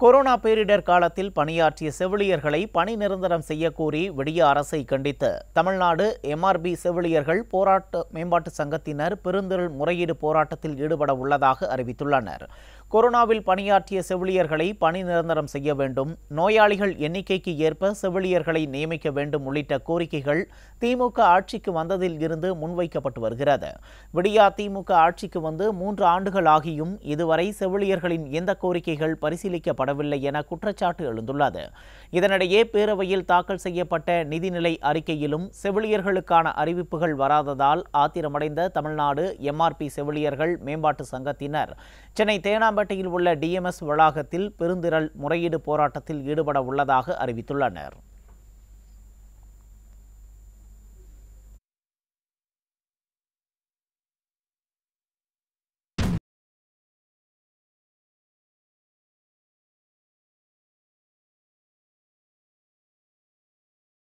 Corona பேரிடர் காலத்தில் பணியாற்றிய செவிலியர்களை பணி நிரந்தரம் செய்யக்கோரி விடிய அரசை கண்டித்து தமிழ்நாடு எம்ஆர்பி செவிலியர்கள் போராட்ட மேம்பாட்டு சங்கத்தினர் பெருந்திரள் முறையீடு போராட்டத்தில் ஈடுபட உள்ளதாக அறிவித்துள்ளனர். கொரோனாவில் பணியாற்றிய செவிலியர்களை பணி நிரந்தரம் செய்ய வேண்டும், நோயாளிகள் எண்ணிக்கைக்கு ஏற்ப செவிலியர்களை நியமிக்க வேண்டும் உள்ளிட்ட கோரிக்கைகள் திமுக ஆட்சிக்கு வந்ததில் இருந்து முன்வைக்கப்பட்டு வருகிறது. விடியா திமுக ஆட்சிக்கு வந்து 3 ஆண்டுகள் ஆகியும் இதுவரை செவிலியர்களின் எந்த கோரிக்கைகள் பரிசீலிக்கப்படவில்லை என குற்றச்சாட்டு எழுந்துள்ளது. இதனிடையே பேரவையில் தாக்கல் செய்யப்பட்ட நிதிநிலை அறிக்கையிலும் செவிலியர்களுக்கான அறிவிப்புகள் வராததால் ஆத்திரமடைந்த தமிழ்நாடு எம்ஆர்பி செவிலியர்கள் மேம்பாட்டு சங்கத்தினர் சென்னை தேனாம்பேட்டையில் உள்ள டிஎம்எஸ் வளாகத்தில் பெருந்திரள் முறையீடு போராட்டத்தில் ஈடுபட உள்ளதாக அறிவித்துள்ளனர்.